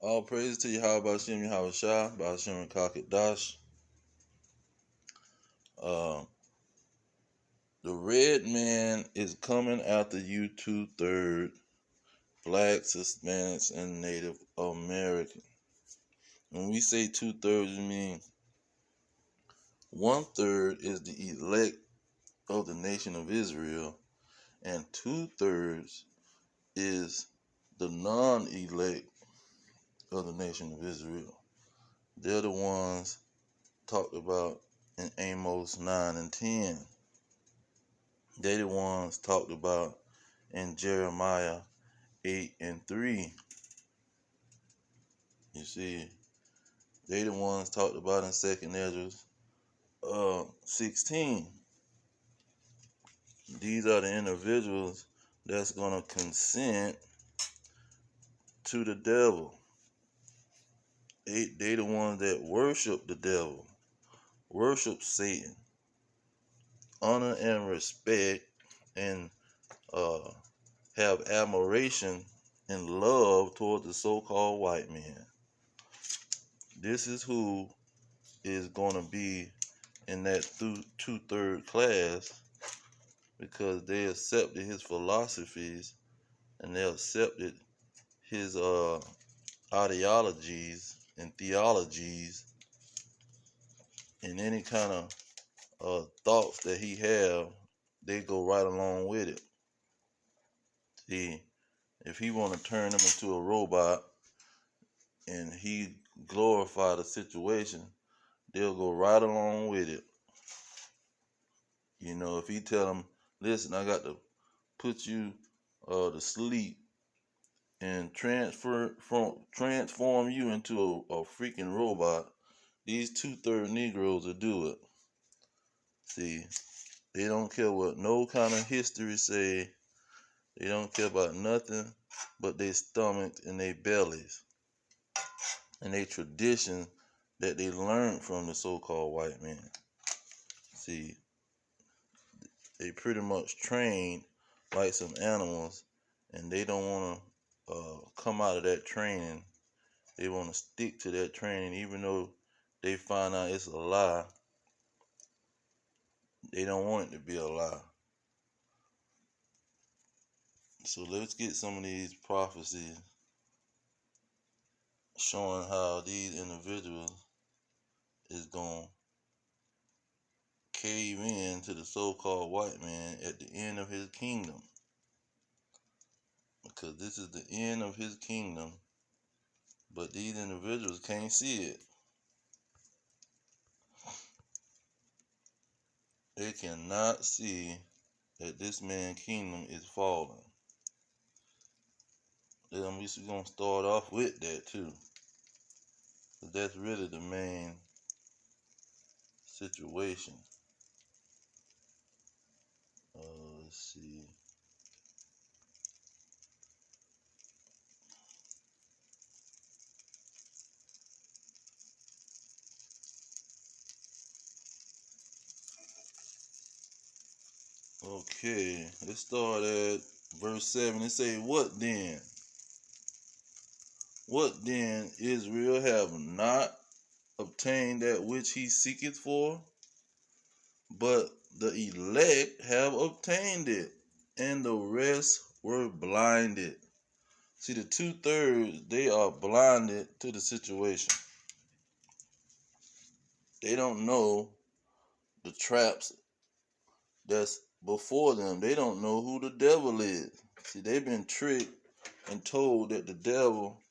All praise to Yahweh Bashem Yahweh Shah, Bashem Kakit Dash. The red man is coming after you 2/3 blacks, Hispanics, and Native American. When we say 2/3, we mean 1/3 is the elect of the nation of Israel, and 2/3 is the non-elect of the nation of Israel. They're the ones talked about in Amos 9 and 10. They're the ones talked about in Jeremiah 8 and 3. You see, they the ones talked about in 2nd Ezra 16. These are the individuals that's going to consent to the devil. They the ones that worship the devil, worship Satan, honor and respect, and have admiration and love toward the so-called white man. This is who is going to be in that 2/3 class, because they accepted his philosophies and they accepted his ideologies and theologies and any kind of thoughts that he have. They go right along with it. See, if he want to turn them into a robot and he glorify the situation, they'll go right along with it. You know, if he tell them, listen, I got to put you to sleep and transform you into a freaking robot, these 2/3 Negroes will do it. See, they don't care what no kind of history say. They don't care about nothing but their stomachs and their bellies and their tradition that they learned from the so-called white man. See, they pretty much trained like some animals, and they don't want to come out of that training. They want to stick to that training, even though they find out it's a lie. They don't want it to be a lie. So let's get some of these prophecies showing how these individuals is going to cave in to the so-called white man at the end of his kingdom. Because this is the end of his kingdom, but these individuals can't see it. They cannot see that this man's kingdom is falling. We're going to start off with that too. That's really the main situation. Let's see. Okay, let's start at verse 7. It say, What then? What then? Israel have not obtained that which he seeketh for? But the elect have obtained it, and the rest were blinded. See, the 2/3, they are blinded to the situation. They don't know the traps that's before them. They don't know who the devil is. See, they've been tricked and told that the devil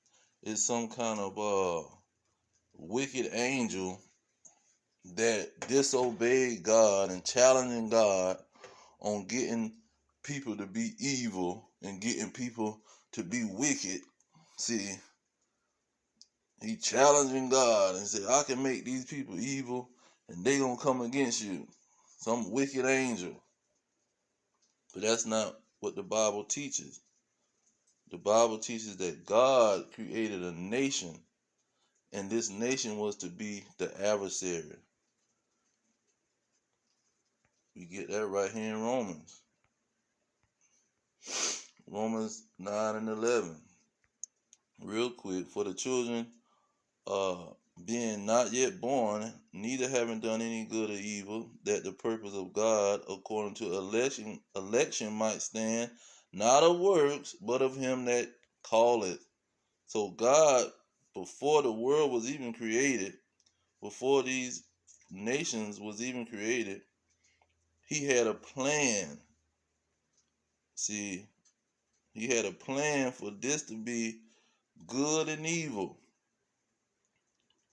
is some kind of wicked angel that disobeyed God and challenging God on getting people to be evil and getting people to be wicked. See, he challenging God and said, I can make these people evil and they gonna come against you. Some wicked angel. But that's not what the Bible teaches. The Bible teaches that God created a nation, and this nation was to be the adversary. We get that right here in Romans. Romans 9 and 11. real quick, for the children uh, being not yet born, neither having done any good or evil, that the purpose of God according to election might stand, not of works, but of him that calleth. So God, before the world was even created, before these nations was even created, he had a plan. See, he had a plan for this to be good and evil.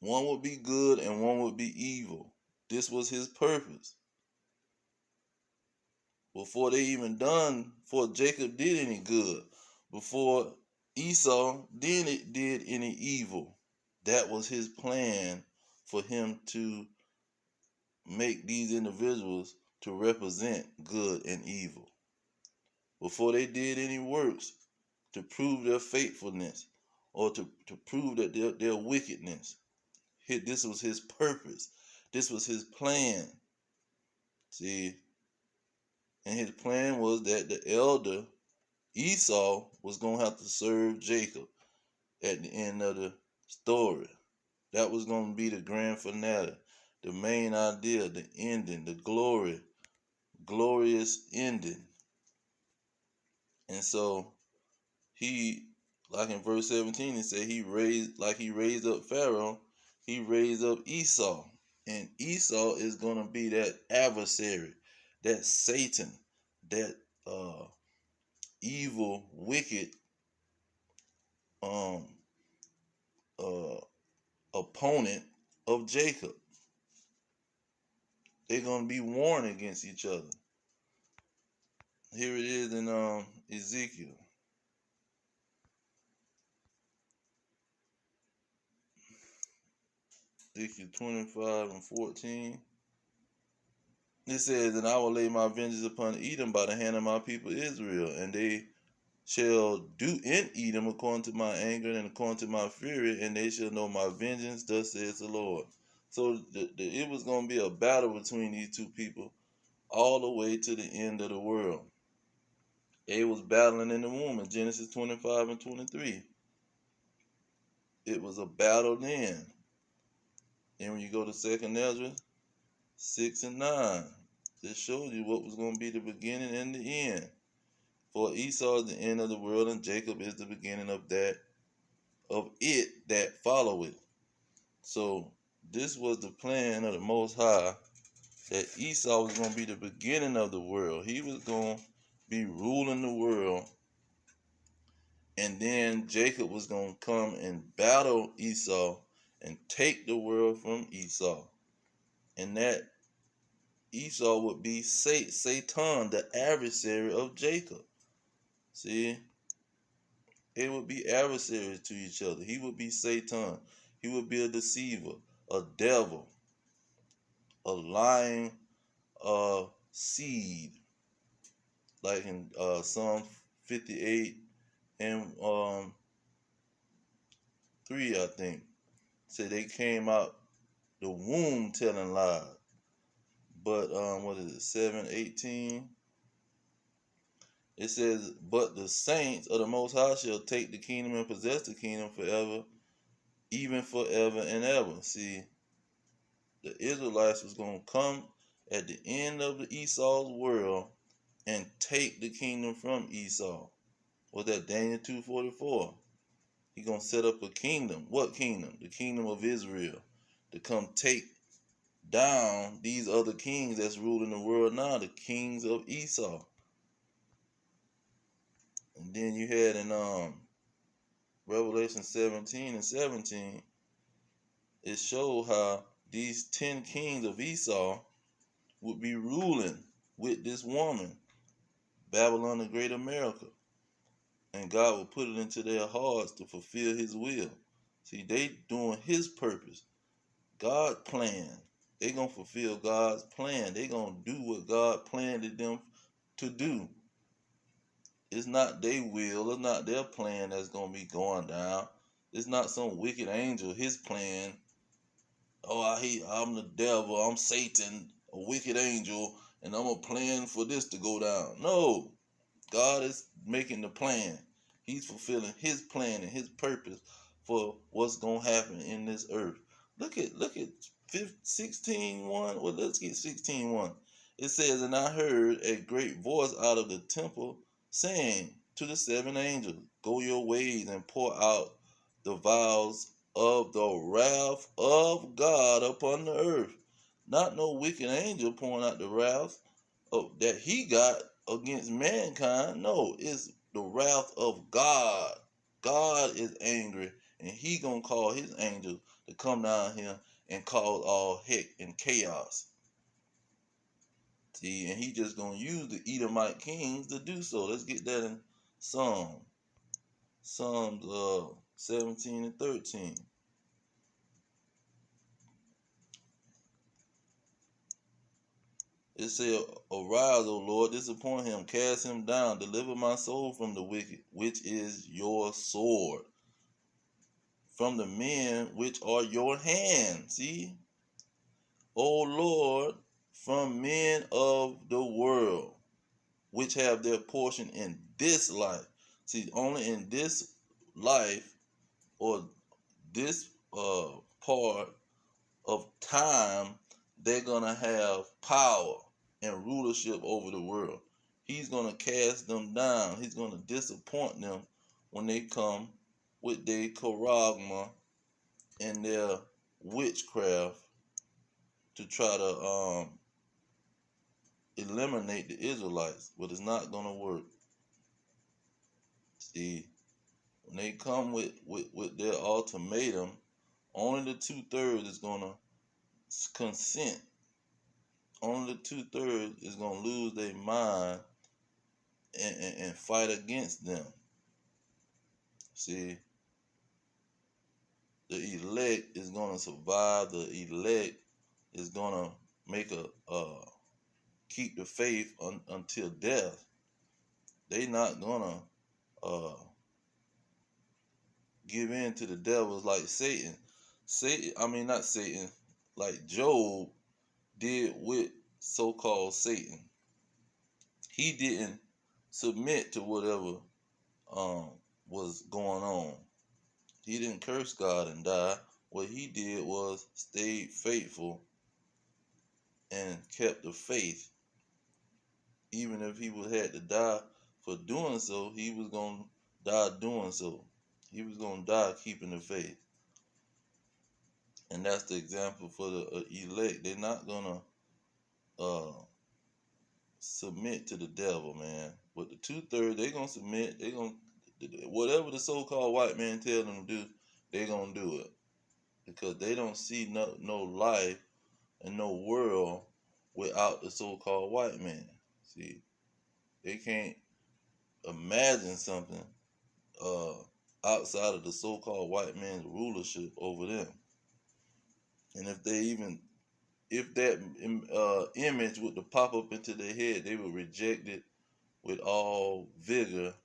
One would be good and one would be evil. This was his purpose. Before they even done, before Jacob did any good, before Esau did any evil, that was his plan for him to make these individuals to represent good and evil. Before they did any works to prove their faithfulness or to prove that their wickedness, this was his purpose. This was his plan. See, and his plan was that the elder Esau was going to have to serve Jacob at the end of the story. That was going to be the grand finale, the main idea, the ending, the glorious ending. And so he, like in verse 17, he said he raised up Pharaoh, he raised up Esau. And Esau is going to be that adversary, that Satan, that evil, wicked um, uh, opponent of Jacob. They're going to be warned against each other. Here it is in Ezekiel. Ezekiel 25 and 14. It says, and I will lay my vengeance upon Edom by the hand of my people Israel, and they shall do in Edom according to my anger and according to my fury, and they shall know my vengeance, thus says the Lord. So it was going to be a battle between these two people all the way to the end of the world. They was battling in the womb in Genesis 25 and 23. It was a battle then. And when you go to 2nd Ezra 6 and 9, this shows you what was going to be the beginning and the end. For Esau is the end of the world, and Jacob is the beginning of it that followeth. So this was the plan of the Most High, that Esau was going to be the beginning of the world. He was going to be ruling the world. And then Jacob was going to come and battle Esau and take the world from Esau. And that Esau would be Satan, the adversary of Jacob. See? They would be adversaries to each other. He would be Satan. He would be a deceiver, a devil, a lying seed. Like in Psalm 58 and 3, I think. Say they came out the womb telling lies. But what is it, 7:18? It says, but the saints of the Most High shall take the kingdom and possess the kingdom forever, even forever and ever. See, the Israelites was going to come at the end of the Esau's world and take the kingdom from Esau. Was that Daniel 2:44? He going to set up a kingdom. What kingdom? The kingdom of Israel. To come take down these other kings that's ruling the world now, the kings of Esau. And then you had in Revelation 17 and 17, it showed how these 10 kings of Esau would be ruling with this woman, Babylon the Great America. And God would put it into their hearts to fulfill his will. See, they doing his purpose. God's plan. They going to fulfill God's plan. They going to do what God planned them to do. It's not their will. It's not their plan that's going to be going down. It's not some wicked angel, his plan. Oh, I'm the devil. I'm Satan, a wicked angel, and I'm a plan for this to go down. No, God is making the plan. He's fulfilling his plan and his purpose for what's gonna happen in this earth. Look at 16:1. Well, let's get 16:1. It says, "And I heard a great voice out of the temple saying to the seven angels, Go your ways and pour out the vials of the wrath of God upon the earth." Not no wicked angel pouring out the wrath that he got against mankind. No, it's the wrath of God. God is angry, and he gonna call his angels to come down here and cause all heck and chaos. See, and he just gonna use the Edomite kings to do so. Let's get that in Psalms 17 and 13. It said, "Arise, O Lord, disappoint him, cast him down, deliver my soul from the wicked, which is your sword, from the men which are your hand." See? "O Lord, from men of the world, which have their portion in this life." See, only in this life, or this part of time, they're going to have power and rulership over the world. He's going to cast them down. He's going to disappoint them when they come with their charagma and their witchcraft to try to eliminate the Israelites, but it's not going to work. See, when they come with their ultimatum, only the 2/3 is going to consent. Only the 2/3 is going to lose their mind and fight against them. See, the elect is going to survive. The elect is going to make keep the faith until death. They not going to give in to the devils like Satan. Not Satan, like Job did with so-called Satan. He didn't submit to whatever was going on. He didn't curse God and die. What he did was stayed faithful and kept the faith. Even if he would had to die for doing so, he was going to die doing so. He was going to die keeping the faith. And that's the example for the elect. They're not going to submit to the devil, man. But the 2/3, they're going to submit. They're going to, whatever the so-called white man tell them to do, they're going to do it. Because they don't see no life and no world without the so-called white man. See, they can't imagine something outside of the so-called white man's rulership over them. And if that image would to pop up into their head, they would reject it with all vigor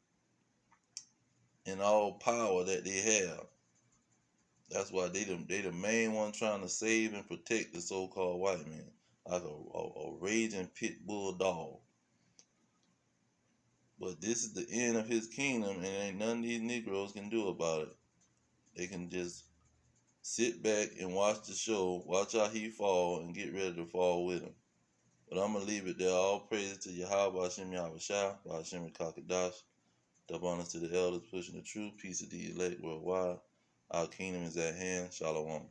and all power that they have. That's why they the main one trying to save and protect the so-called white man, like a raging pit bull dog. But this is the end of his kingdom, and ain't none of these Negroes can do about it. They can just sit back and watch the show, watch how he fall, and get ready to fall with him. But I'm going to leave it there. All praises to Yahweh, Hashem Yahweh Shah, Hashem Kakadash. Double honors to the elders pushing the truth. Peace to the elect worldwide. Our kingdom is at hand. Shalom.